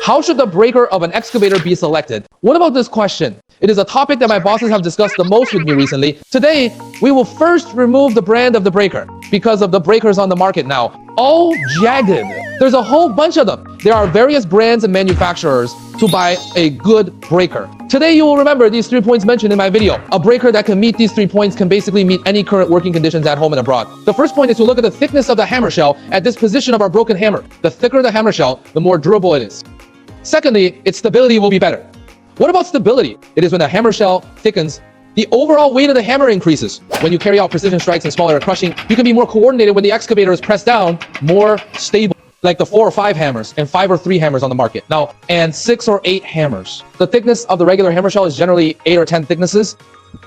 How should the breaker of an excavator be selected? What about this question? It is a topic that my bosses have discussed the most with me recently. Today, we will first remove the brand of the breaker because of the breakers on the market now. All jagged. There's a whole bunch of them. There are various brands and manufacturers to buy a good breaker. Today, you will remember these 3 points mentioned in my video. A breaker that can meet these 3 points can basically meet any current working conditions at home and abroad. The first point is to look at the thickness of the hammer shell at this position of our broken hammer. The thicker the hammer shell, the more durable it is. Secondly, its stability will be better. What about stability? It is when the hammer shell thickens, the overall weight of the hammer increases. When you carry out precision strikes and smaller crushing, you can be more coordinated when the excavator is pressed down, more stable. Like the 4 or 5 hammers and 5 or 3 hammers on the market. Now, and 6 or 8 hammers. The thickness of the regular hammer shell is generally 8 or 10 thicknesses,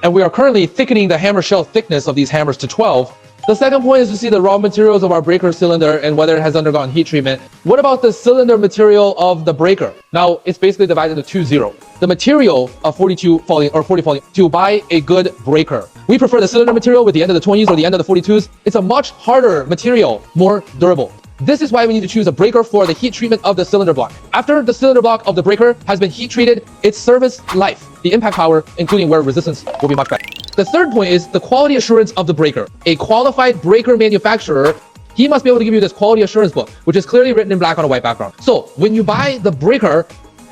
and we are currently thickening the hammer shell thickness of these hammers to 12. The second point is to see the raw materials of our breaker cylinder and whether it has undergone heat treatment. What about the cylinder material of the breaker? Now, it's basically divided into 2-0. The material of 42 falling or 40 falling to buy a good breaker. We prefer the cylinder material with the end of the 20s or the end of the 42s. It's a much harder material, more durable. This is why we need to choose a breaker for the heat treatment of the cylinder block. After the cylinder block of the breaker has been heat treated, its service life, the impact power, including wear resistance, will be much better. The third point is the quality assurance of the breaker. A qualified breaker manufacturer, he must be able to give you this quality assurance book, which is clearly written in black on a white background. So when you buy the breaker,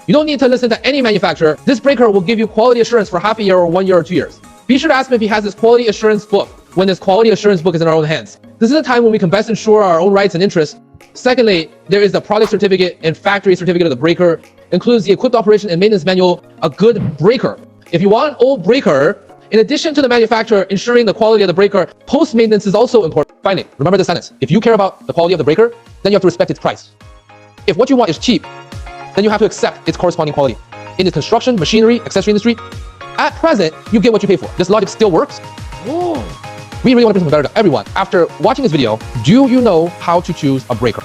you don't need to listen to any manufacturer. This breaker will give you quality assurance for half a year or 1 year or 2 years. Be sure to ask him if he has this quality assurance book when this quality assurance book is in our own hands. This is a time when we can best ensure our own rights and interests. Secondly, there is the product certificate and factory certificate of the breaker, includes the equipped operation and maintenance manual, a good breaker. If you want an old breaker, in addition to the manufacturer ensuring the quality of the breaker, post-maintenance is also important. Finally, remember this sentence. If you care about the quality of the breaker, then you have to respect its price. If what you want is cheap, then you have to accept its corresponding quality. In the construction, machinery, accessory industry, at present, you get what you pay for. This logic still works. We really want to bring something better to everyone. After watching this video, do you know how to choose a breaker?